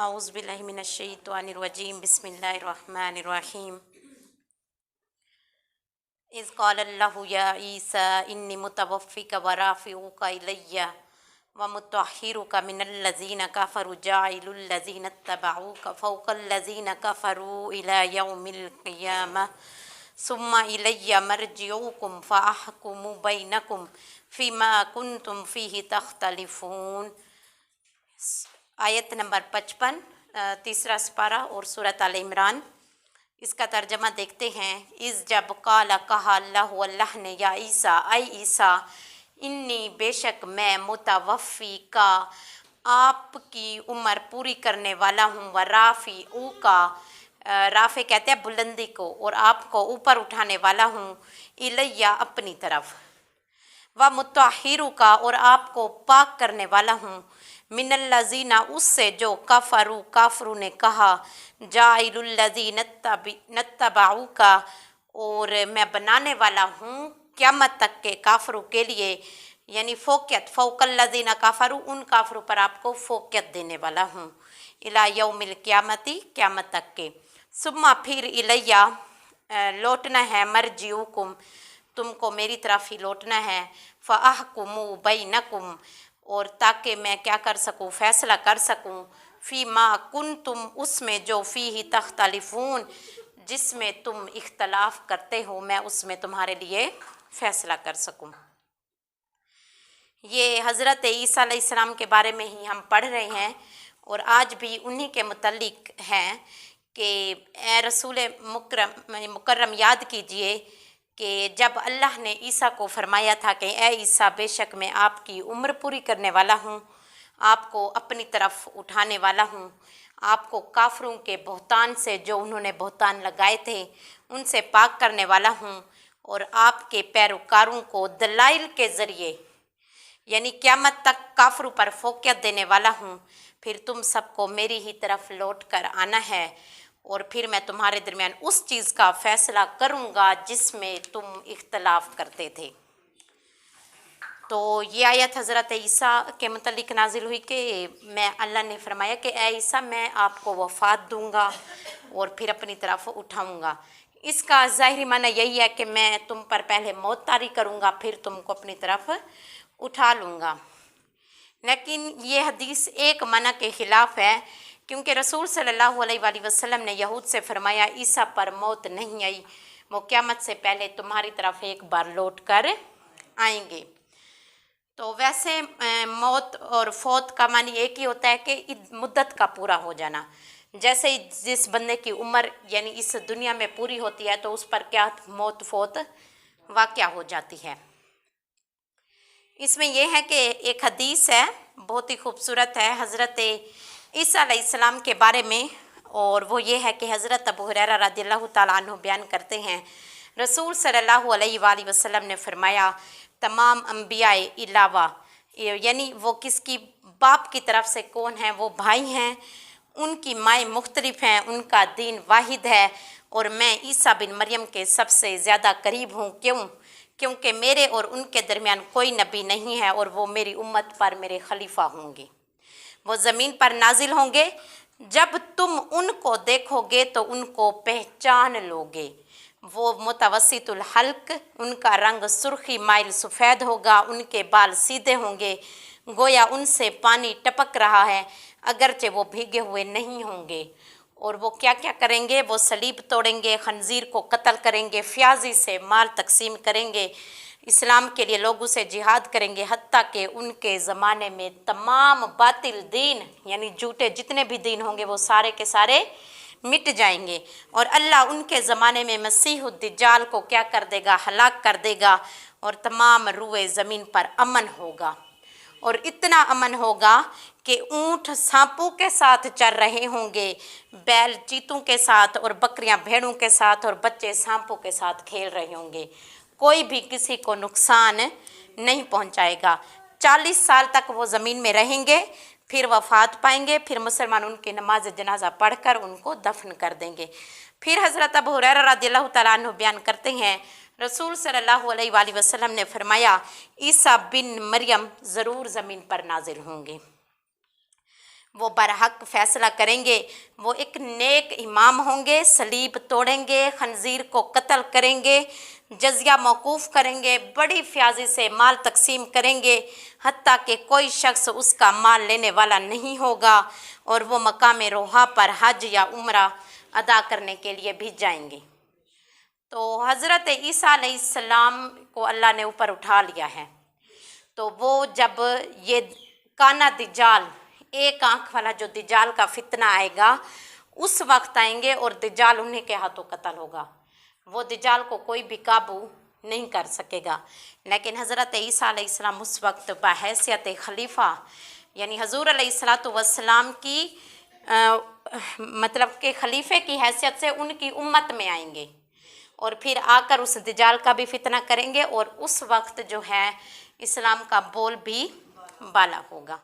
अऊज़ु बिल्लाहि मिनश्शैतानिर रजीम बिस्मिल्लाहिर रहमानिर रहीम। इज़ क़ालल्लाहु या ईसा इन्नी मुतवफ़्फ़िका व राफ़िउका इलैया व मुतahhiरुका मिनल्लज़ीना कफ़रू जाइलुल्लज़ीना इत्तबऊका फ़ौक़ल्लज़ीना कफ़रू इला यौमिल क़ियामह सुम्मा इलैया मरजिउकुम फ़अहकुमु बैनकुम फ़ीमा कुन्तुम फ़ीहि तख़्तलिफ़ून। आयत नंबर 55, तीसरा सिपारा और सूरत आल इमरान। इसका तर्जमा देखते हैं। इस जब काला कहा अल्लाह ने या ईसा आई ईसा इन्नी बेशक मैं मुतवफ़्फ़ी का आपकी उम्र पूरी करने वाला हूँ, व राफ़ी ऊ का राफ़े कहते हैं बुलंदी को, और आपको ऊपर उठाने वाला हूँ, इलैया अपनी तरफ, व मुतहिरू का और आपको पाक करने वाला हूँ, मिनल्लज़ीना उससे जो काफरू ने कहा, जाइलुल्लज़ीना नत्तबऊ का और मैं बनाने वाला हूँ क़यामत तक के काफरों के लिए, यानी फ़ोक़ियत फ़ौक़ल्लज़ीना काफरू उन काफरों पर आपको फ़ोक़ियत देने वाला हूँ, इला यौमिल क़यामती क़यामत तक के। सुम्मा फिर इलैया लौटना है, मरजिउकुम तुमको मेरी तरफ ही लौटना है, फ़अहकुमु बैनकुम और ताकि मैं क्या कर सकूँ, फ़ैसला कर सकूँ, फ़ी मा कुन्तुम उसमें जो फ़ीही तख्तलिफ़ून जिसमें तुम इख्तलाफ करते हो, मैं उसमें तुम्हारे लिए फ़ैसला कर सकूँ। ये हज़रत ईसा अलैहिस्सलाम के बारे में ही हम पढ़ रहे हैं और आज भी उन्हीं के मुतल्लिक़ हैं कि ए रसूल मुकर्रम याद कीजिए कि जब अल्लाह ने ईसा को फरमाया था कि ए ईसा बेशक मैं आपकी उम्र पूरी करने वाला हूँ, आपको अपनी तरफ उठाने वाला हूँ, आपको काफरों के बहतान से जो उन्होंने बहतान लगाए थे उनसे पाक करने वाला हूँ, और आपके पैरोकारों को दलाइल के ज़रिए यानी क़यामत तक काफरों पर फ़ोक़ियत देने वाला हूँ। फिर तुम सबको मेरी ही तरफ लौट कर आना है और फिर मैं तुम्हारे दरमियान उस चीज़ का फ़ैसला करूँगा जिसमें तुम इख्तलाफ करते थे। तो ये आयत हज़रत ईसा के मुतल्लिक़ नाजिल हुई कि मैं अल्लाह ने फरमाया कि ए ईसा मैं आपको वफ़ात दूँगा और फिर अपनी तरफ उठाऊँगा। इसका ज़ाहिरी माना यही है कि मैं तुम पर पहले मौत तारी करूँगा, फिर तुमको अपनी तरफ उठा लूँगा। लेकिन ये हदीस एक मना के ख़िलाफ़ है, क्योंकि रसूल सल्लल्लाहु अलैहि वसल्लम ने यहूद से फरमाया ईसा पर मौत नहीं आई, वो क़यामत से पहले तुम्हारी तरफ एक बार लौट कर आएंगे। तो वैसे मौत और फौत का मानी एक ही होता है कि मुद्दत का पूरा हो जाना। जैसे ही जिस बंदे की उम्र यानी इस दुनिया में पूरी होती है तो उस पर क्या मौत फौत वाक़या हो जाती है। इसमें यह है कि एक हदीस है बहुत ही खूबसूरत है हज़रत ईसा अलैहिस्सलाम के बारे में, और वो ये है कि हज़रत अबू हुरैरा रज़ियल्लाहु ताला अन्हु बयान करते हैं रसूल सल्लल्लाहु अलैहि वसल्लम ने फरमाया तमाम अंबियाए इलावा यानी वो किसकी बाप की तरफ से कौन है, वो भाई हैं, उनकी माएँ मुख्तलिफ हैं, उनका दीन वाहिद है, और मैं ईसा बिन मरियम के सबसे ज़्यादा करीब हूँ। क्योंकि मेरे और उनके दरमियान कोई नबी नहीं है और वो मेरी उम्मत पर मेरे खलीफा होंगे। वो ज़मीन पर नाजिल होंगे, जब तुम उनको देखोगे तो उनको पहचान लोगे। वो मुतवस्सितुल हल्क, उनका रंग सुर्खी माइल सफ़ेद होगा, उनके बाल सीधे होंगे, गोया उनसे पानी टपक रहा है अगरचे वो भीगे हुए नहीं होंगे। और वो क्या क्या करेंगे, वो सलीब तोड़ेंगे, खंजीर को कत्ल करेंगे, फ्याजी से माल तकसीम करेंगे, इस्लाम के लिए लोगों से जिहाद करेंगे, हत्ता कि उनके ज़माने में तमाम बातिल दीन यानी झूठे जितने भी दीन होंगे वो सारे के सारे मिट जाएंगे, और अल्लाह उनके ज़माने में मसीहुद दज्जाल को क्या कर देगा, हलाक कर देगा, और तमाम रूए ज़मीन पर अमन होगा। और इतना अमन होगा कि ऊँट सांपों के साथ चल रहे होंगे, बैल चीतों के साथ, और बकरियां भेड़ों के साथ, और बच्चे सांपों के साथ खेल रहे होंगे। कोई भी किसी को नुकसान नहीं पहुंचाएगा। 40 साल तक वो ज़मीन में रहेंगे, फिर वफ़ात पाएंगे, फिर मुसलमान उनकी नमाज जनाजा पढ़कर उनको दफन कर देंगे। फिर हज़रत अबू हुरैरा रज़ियल्लाहु ताला अन्हु बयान करते हैं रसूल सल्लल्लाहु अलैहि वसल्लम ने फरमाया ईसा बिन मरियम ज़रूर ज़मीन पर नाजिल होंगे। وہ برحق فیصلہ کریں گے، وہ ایک نیک امام ہوں گے، صلیب توڑیں گے، خنزیر کو قتل کریں گے، جزیہ موقوف کریں گے، بڑی فیاضی سے مال تقسیم کریں گے، حتیٰ کہ کوئی شخص اس کا مال لینے والا نہیں ہوگا، اور وہ مقام روحا پر حج یا عمرہ ادا کرنے کے لیے بھی جائیں گے۔ تو حضرت عیسیٰ علیہ السلام کو اللہ نے اوپر اٹھا لیا ہے، تو وہ جب یہ کانا دجال، ایک آنکھ والا جو دجال کا فتنہ آئے گا، اس وقت آئیں گے اور دجال انہیں کے ہاتھوں قتل ہوگا، وہ دجال کو کوئی بھی قابو نہیں کر سکے گا۔ لیکن حضرت عیسیٰ علیہ السلام اس وقت بحیثیت خلیفہ، یعنی حضور علیہ السلام کی مطلب کہ خلیفے کی حیثیت سے ان کی امت میں آئیں گے، اور پھر آ کر اس دجال کا بھی فتنہ کریں گے، اور اس وقت جو ہے اسلام کا بول بھی بالا ہوگا۔